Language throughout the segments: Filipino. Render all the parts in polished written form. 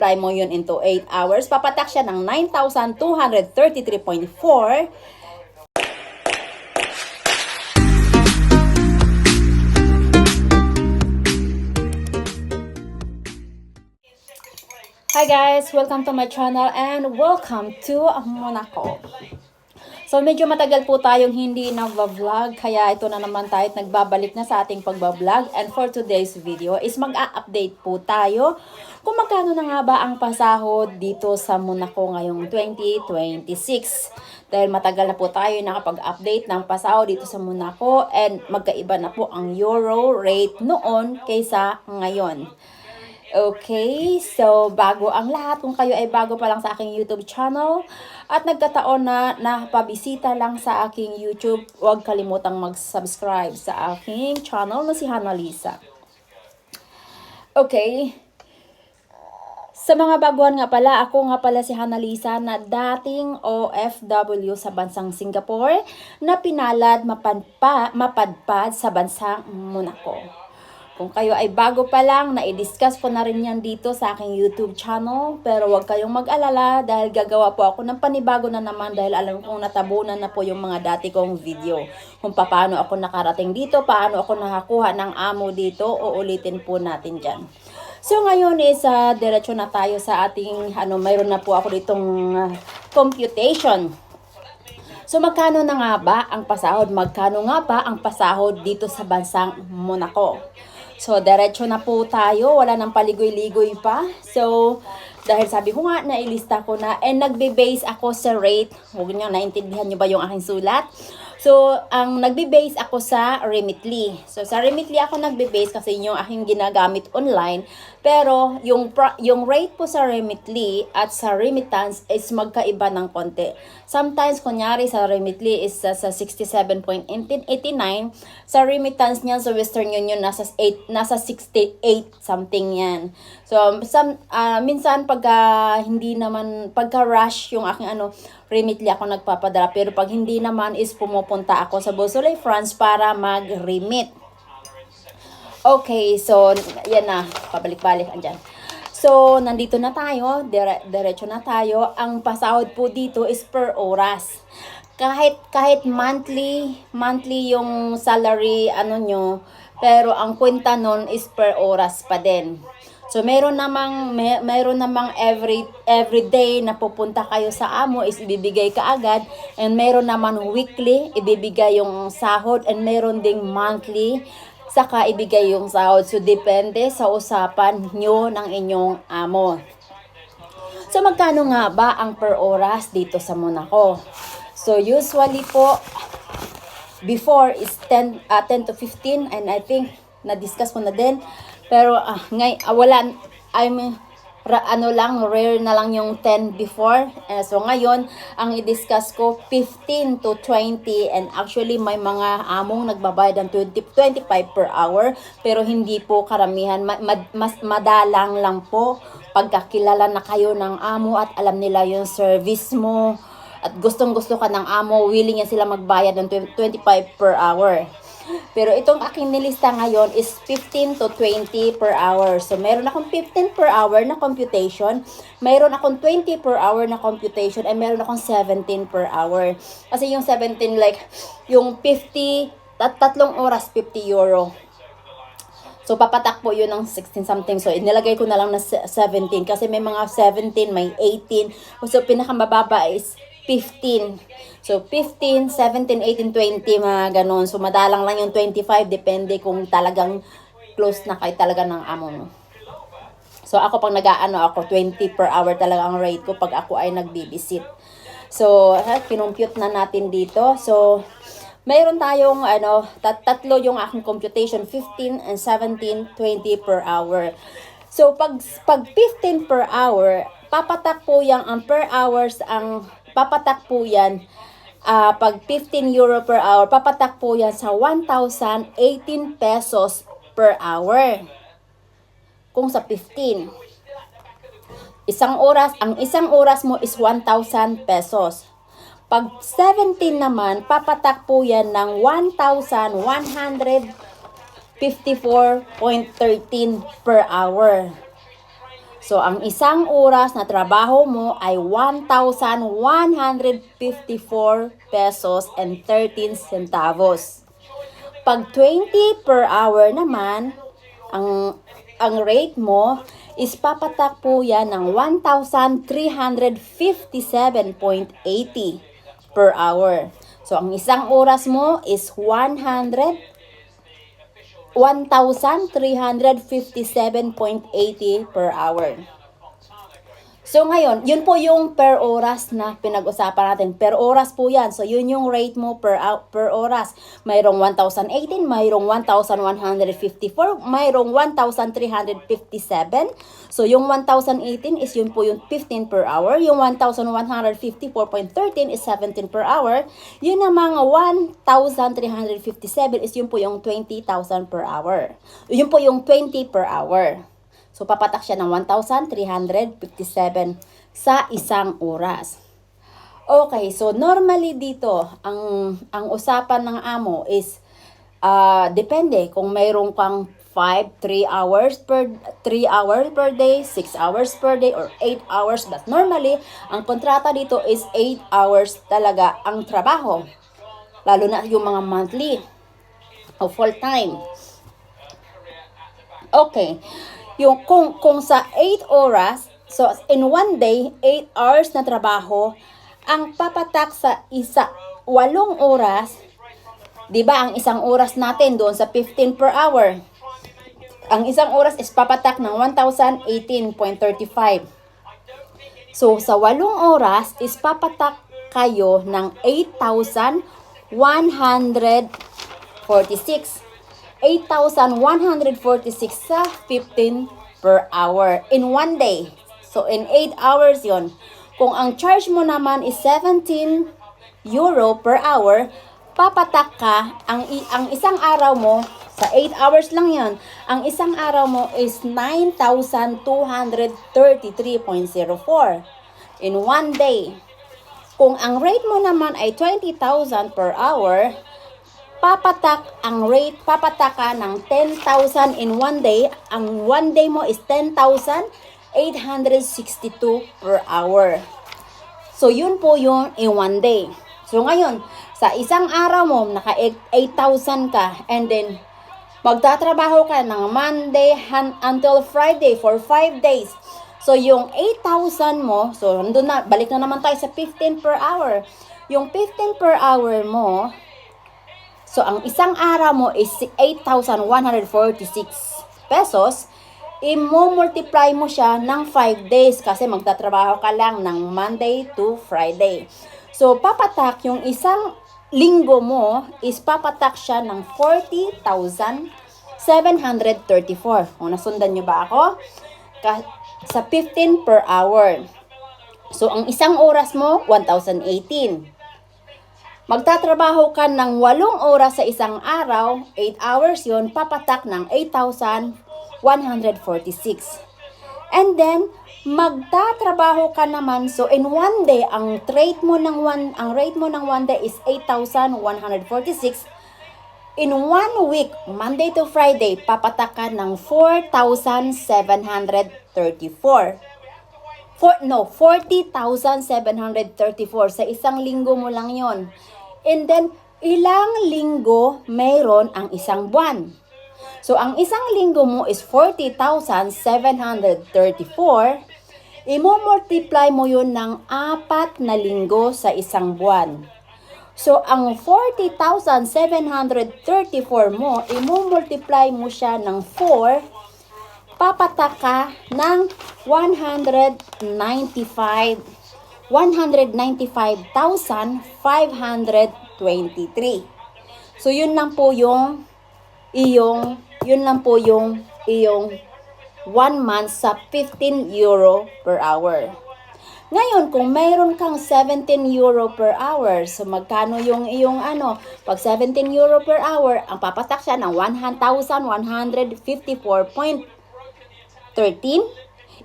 multiply mo yun into 8 hours, papatak siya ng 9,233.4. Hi guys! Welcome to my channel and welcome to Monaco. So medyo matagal po tayong hindi nag-vlog, kaya ito na naman tayo at nagbabalik na sa ating pag-vlog. And for today's video is mag-a-update po tayo kung magkano na nga ba ang pasahod dito sa Monaco ngayong 2026. Dahil matagal na po tayo nakapag-update ng pasahod dito sa Monaco and magkaiba na po ang euro rate noon kaysa ngayon. Okay, so bago ang lahat, kung kayo ay bago pa lang sa aking YouTube channel at nagkataon na napabisita lang sa aking YouTube, huwag kalimutang mag-subscribe sa aking channel na si Hana Lisa. Okay, sa mga baguhan nga pala, ako nga pala si Hana Lisa na dating OFW sa bansang Singapore na pinalad mapadpad sa bansang Monaco. Kung kayo ay bago pa lang, na-discuss ko na rin yan dito sa aking YouTube channel. Pero huwag kayong mag-alala dahil gagawa po ako ng panibago na naman dahil alam kong natabunan na po yung mga dati kong video. Kung paano ako nakarating dito, paano ako nakakuha ng amo dito, uulitin po natin dyan. So ngayon is diretso na tayo sa ating, mayroon na po ako ditong computation. So magkano na nga ba ang pasahod? Magkano nga ba ang pasahod dito sa bansang Monaco? So, diretso na po tayo. Wala nang paligoy-ligoy pa. So, dahil sabi ko nga, nailista ko na. And nagbe-base ako sa rate. Huwag niyo, naintindihan niyo ba yung aking sulat? So, ang nagbe-base ako sa Remitly. So, sa Remitly ako nagbe-base kasi yung aking ginagamit online. Pero, yung rate po sa Remitly at sa remittance is magkaiba ng konti. Sometimes, kunyari sa Remitly is sa 67.89. Sa remittance niya sa Western Union nasa 68 something yan. So, minsan pagka rush yung aking Remitly ako nagpapadala. Pero pag hindi naman is pumupunta ako sa Beausoleil, France para mag-remit. Okay, so yan na, pabalik-balik andyan. So, nandito na tayo, diretso na tayo. Ang pasahod po dito is per oras. Kahit monthly yung salary nyo, pero ang kwenta nun is per oras pa din. So meron namang every day na pupunta kayo sa amo is ibibigay kaagad, and meron naman weekly ibibigay yung sahod, and meron ding monthly saka ibigay yung sahod. So depende sa usapan nyo ng inyong amo. So magkano nga ba ang per oras dito sa Monaco? So usually po before is 10 to 15, and I think na-discuss ko na din. Pero wala, rare na lang yung 10 before. So ngayon, ang i-discuss ko 15 to 20, and actually may mga among nagbabayad ng 25 per hour, pero hindi po karamihan. Mas madalang lang po pagkakilala na kayo ng amo at alam nila yung service mo at gustong-gusto ka ng amo, willing yan sila magbayad ng 25 per hour. Pero itong aking nilista ngayon is 15 to 20 per hour. So, meron akong 15 per hour na computation, meron akong 20 per hour na computation, and meron akong 17 per hour. Kasi yung 17, like, yung 50, tatlong oras, 50 euro. So, papatak po yun ng 16 something. So, inilagay ko na lang na 17 kasi may mga 17, may 18. So, pinakamababa is 15. So, 15, 17, 18, 20, mga ganun. So, madalang lang yung 25, depende kung talagang close na kayo talaga ng amo mo. So, ako pag ako, 20 per hour talaga ang rate ko pag ako ay nagbibisit. So, kinumpute na natin dito. So, mayroon tayong, tatlo yung aking computation, 15 and 17, 20 per hour. So, pag 15 per hour, papatak po yan, ang per hours, papatak po yan, pag 15 euro per hour, papatak po yan sa 1,018 pesos per hour. Kung sa 15. Ang isang oras mo is 1,000 pesos. Pag 17 naman, papatak po yan ng 1,154.13 per hour. So, ang isang oras na trabaho mo ay 1,154 pesos and 13 centavos. Pag 20 per hour naman, ang rate mo is papatak po yan ng 1,357.80 per hour. So, ang isang oras mo is 1,357.80 per hour. So ngayon, yun po yung per oras na pinag-usapan natin. Per oras po yan. So yun yung rate mo per oras. Mayroong 1,018, mayroong 1,154, mayroong 1,357. So yung 1,018 is yun po yung 15 per hour. Yung 1,154.13 is 17 per hour. Yun namang 1,357 is yun po yung 20,000 per hour. Yun po yung 20 per hour. So, papatak siya ng 1,357 sa isang oras. Okay, so normally dito, ang usapan ng amo is, depende kung mayroon kang 3 hours per day, 6 hours per day, or 8 hours. But normally, ang kontrata dito is 8 hours talaga ang trabaho. Lalo na yung mga monthly o full-time. Okay. Yung kung sa 8 oras, so in one day, 8 hours na trabaho, ang papatak sa 8 oras, 'di ba? Ang isang oras natin doon sa 15 per hour. Ang isang oras is papatak ng 1,018.35. So sa 8 oras is papatak kayo ng 8,146. 8,146 sa 15 per hour in one day. So, in 8 hours yon. Kung ang charge mo naman is 17 euro per hour, papatak ka, ang isang araw mo, sa 8 hours lang yon, ang isang araw mo is 9,233.04 in one day. Kung ang rate mo naman ay 20,000 per hour, papatak ka ng 10,000 in one day. Ang one day mo is 10,862 per hour. So, yun po yung in one day. So, ngayon, sa isang araw mo, naka 8,000 ka, and then, magtatrabaho ka ng Monday until Friday for 5 days. So, yung 8,000 mo, so, nandun na, balik na naman tayo sa 15 per hour. Yung 15 per hour mo, so, ang isang araw mo is 8,146 pesos. I-multiply mo siya ng 5 days kasi magtatrabaho ka lang ng Monday to Friday. So, papatak yung isang linggo mo is papatak siya ng 40,734. O, nasundan nyo ba ako? Sa 15 per hour. So, ang isang oras mo, 1,018. Magtatrabaho ka ng 8 oras sa isang araw, 8 hours yon, papatak ng 8,146. And then, magtatrabaho ka naman, so in one day, ang rate mo ng one day is 8,146. In 1 week, Monday to Friday, papatak ka ng 4,734. 40,734 sa isang linggo mo lang yon. And then, ilang linggo mayroon ang isang buwan? So, ang isang linggo mo is 40,734. Imo-multiply mo yun ng 4 na linggo sa isang buwan. So, ang 40,734 mo, imo-multiply mo siya ng 4, papatak ka ng 195,523. So, yun lang po yung iyong 1 month sa 15 euro per hour. Ngayon, kung mayroon kang 17 euro per hour, so magkano yung iyong pag 17 euro per hour, ang papatak siya ng 1,154.13.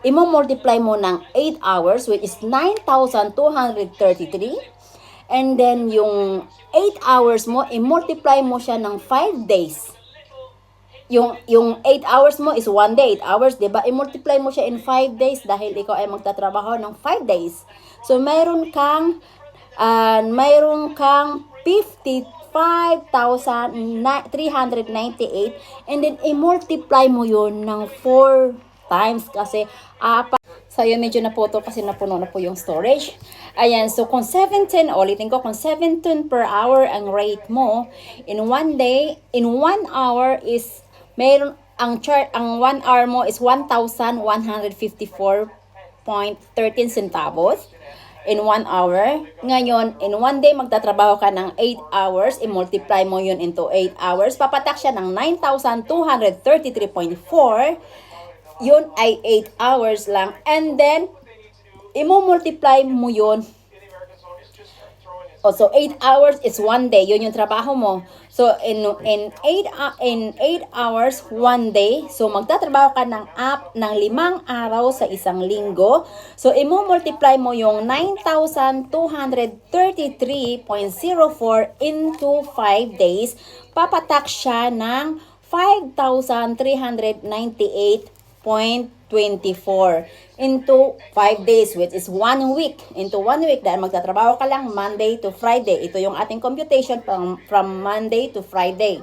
Imo-multiply mo ng 8 hours, which is 9,233. And then, yung 8 hours mo, i-multiply mo siya ng 5 days. yung 8 hours mo is 1 day, 8 hours, 'di ba? I-multiply mo siya in 5 days dahil ikaw ay magtatrabaho ng 5 days. So mayroon kang 55,398 and then i-multiply mo yun ng 4 times kasi apat. So, yun, medyo naputo kasi napuno na po yung storage. Ayan, so kung 17, ulitin ko, kung 17 per hour ang rate mo, in 1 day, in 1 hour is, ang 1 hour mo is 1,154.13 centavos in 1 hour. Ngayon, in 1 day, magtatrabaho ka ng 8 hours, i-multiply mo yun into 8 hours, papatak siya ng 9,233.4, yun ay 8 hours lang. And then, i-multiply mo yun. So 8 hours is 1 day. Yun yung trabaho mo. So, in 8 hours, 1 day. So, magtatrabaho ka ng 5 araw sa isang linggo. So, i-multiply mo yung 9,233.04 into 5 days. Papatak siya ng 5,398.24 into 5 days, which is 1 week. Into 1 week, dahil magtatrabaho ka lang Monday to Friday. Ito yung ating computation from Monday to Friday.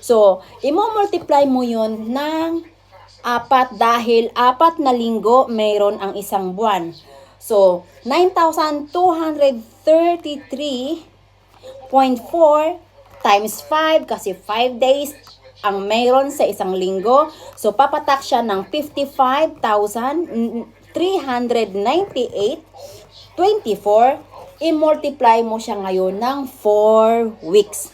So, i-multiply mo yun ng 4 dahil 4 na linggo mayroon ang isang buwan. So, 9,233.4 times 5 kasi 5 days ang mayroon sa isang linggo. So, papatak siya ng 55,398.24. I-multiply mo siya ngayon ng 4 weeks.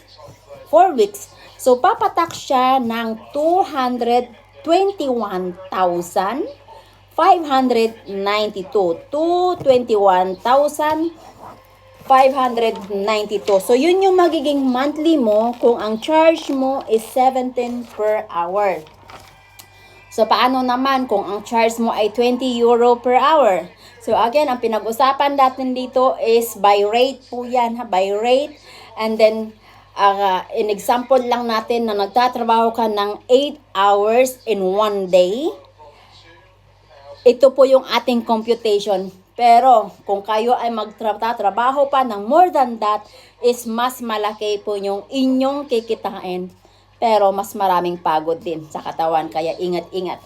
4 weeks. So, papatak siya ng 221,592. 221,592. So, yun yung magiging monthly mo kung ang charge mo is 17 per hour. So, paano naman kung ang charge mo ay 20 euro per hour? So, again, ang pinag-usapan natin dito is by rate po yan, ha? By rate. And then, in example lang natin na nagtatrabaho ka ng 8 hours in 1 day. Ito po yung ating computation. Pero, kung kayo ay magtatrabaho pa ng more than that, is mas malaki po yung inyong kikitain. Pero, mas maraming pagod din sa katawan. Kaya, ingat-ingat.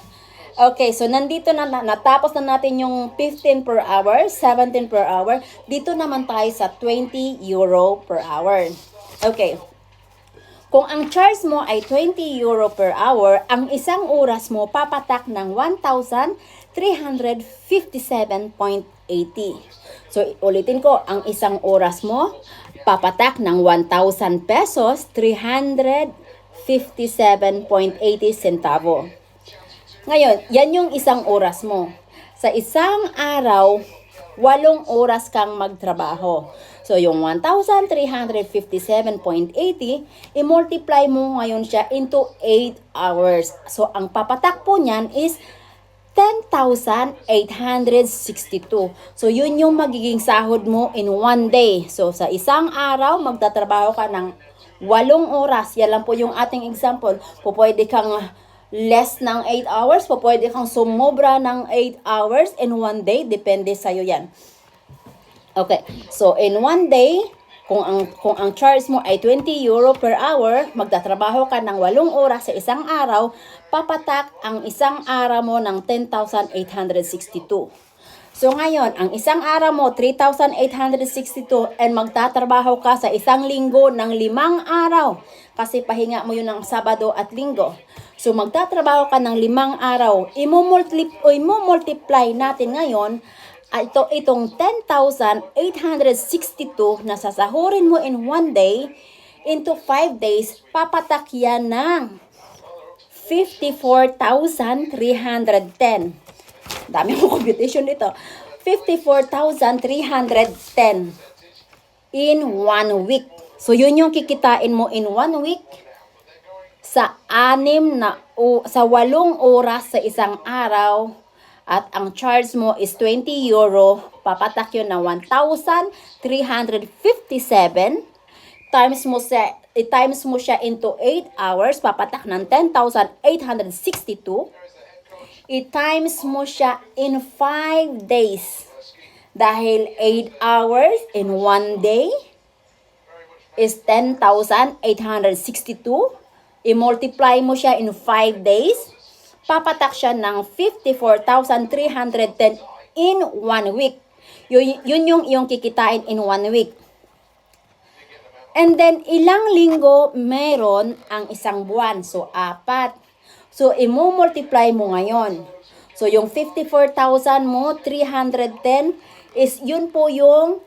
Okay, so nandito na, natapos na natin yung 15 per hour, 17 per hour. Dito naman tayo sa 20 euro per hour. Okay. Kung ang charge mo ay 20 euro per hour, ang isang oras mo papatak ng 1,357.80. So, ulitin ko, ang isang oras mo papatak ng 1,000 pesos, 357.80 centavo. Ngayon, yan yung isang oras mo. Sa isang araw, 8 oras kang magtrabaho. So, yung 1,357.80, i-multiply mo ngayon siya into 8 hours. So, ang papatak po niyan is 10,862. So, yun yung magiging sahod mo in 1 day. So, sa isang araw, magtatrabaho ka ng 8 oras. Yan lang po yung ating example. Pwede kang less ng 8 hours, pwede kang sumobra ng 8 hours in 1 day. Depende sa'yo yan. Okay, so in 1 day, kung ang charge mo ay 20 euro per hour, magtatrabaho ka ng 8 oras sa isang araw, papatak ang isang araw mo ng 10,862. So ngayon, ang isang araw mo, 3,862, and magtatrabaho ka sa isang linggo ng 5 araw. Kasi pahinga mo yun ng Sabado at Linggo. So magtatrabaho ka ng 5 araw, i-multiply natin ngayon, itong 10,862 na sasahurin mo in 1 day into 5 days, papatak yan ng 54,310. Dami mo computation dito. 54,310 in 1 week. So, yun yung kikitain mo in 1 week sa 8 oras sa isang araw. At ang charge mo is 20 euro, papatak yun na 1,357 times mo sa i-times mo siya into 8 hours, papatak ng 10,862. I-times mo siya in 5 days. Dahil 8 hours in 1 day is 10,862. I-multiply mo siya in 5 days. Papatak siya ng 54,310 in 1 week. Yun yung iyong kikitain in 1 week. And then, ilang linggo meron ang isang buwan? So, 4. So, i-multiply mo ngayon. So, yung 54,000 mo, 310 is yun po yung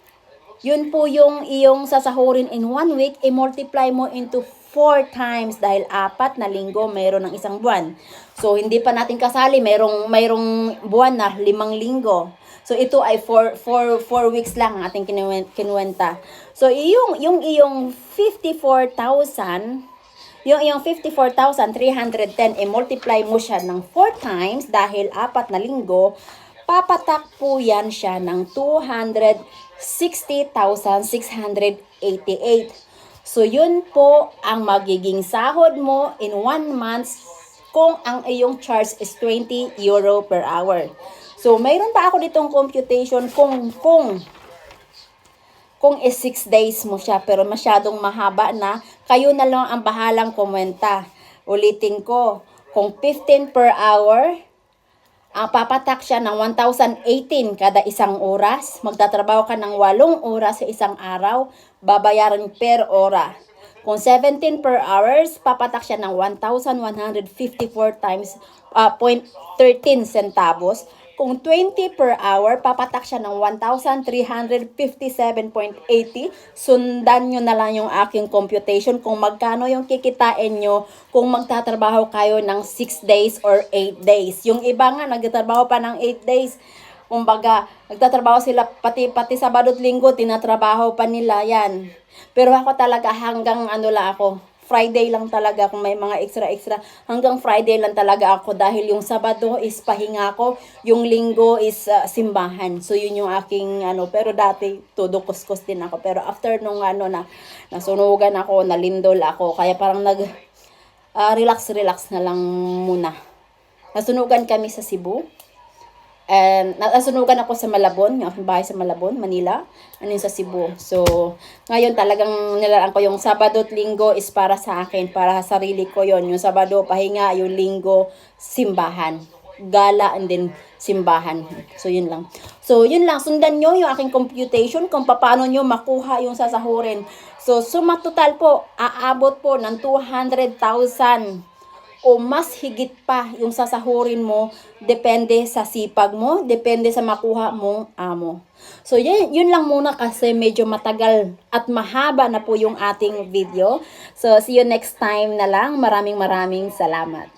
iyong sasahurin in 1 week, i-multiply mo into 4 times dahil 4 na linggo mayroon ng isang buwan. So, hindi pa natin kasali, mayroong buwan na 5 linggo. So, ito ay 4 weeks lang ang ating kinuwenta. So, yung iyong 54,000, yung iyong 54,310, i-multiply mo siya ng 4 times dahil 4 na linggo, papatak po yan siya ng 260,688. So, yun po ang magiging sahod mo in 1 month kung ang iyong charge is 20 euro per hour. So, mayroon pa ako ditong computation kung is 6 days mo siya, pero masyadong mahaba na, kayo na lang ang bahalang komenta. Ulitin ko, kung 15 per hour, ang papatak siya ng 1,018 kada isang oras. Magtatrabaho ka ng 8 oras sa isang araw, babayaran per ora. Kung 17 per hours, papatak siya ng 1,154 times 0.13 centavos. Kung 20 per hour, papatak siya ng 1,357.80. Sundan nyo na lang yung aking computation kung magkano yung kikitain nyo kung magtatrabaho kayo ng 6 days or 8 days. Yung iba nga, nagtatrabaho pa ng 8 days. Kumbaga, nagtatrabaho sila pati Sabado at Linggo, tinatrabaho pa nila yan. Pero ako talaga hanggang Friday lang talaga kung may mga extra. Hanggang Friday lang talaga ako dahil yung Sabado is pahinga ko, yung Linggo is simbahan. So yun yung aking pero dati todo kuskus din ako. Pero after nung nasunugan ako, nalindol ako, kaya parang relax na lang muna. Nasunugan kami sa Cebu. And nasunugan ako sa Malabon, yung aking bahay sa Malabon, Manila, sa Cebu. So, ngayon talagang nilalaan ko yung Sabado at Linggo is para sa akin, para sa sarili ko yon. Yung Sabado, pahinga, yung Linggo, simbahan. Gala and then simbahan. So, yun lang. Sundan nyo yung aking computation kung paano nyo makuha yung sasahurin. So, suma total po, aabot po ng 200,000 o mas higit pa yung sasahurin mo, depende sa sipag mo, depende sa makuha mong amo. So, yun lang muna kasi medyo matagal at mahaba na po yung ating video. So, see you next time na lang. Maraming salamat.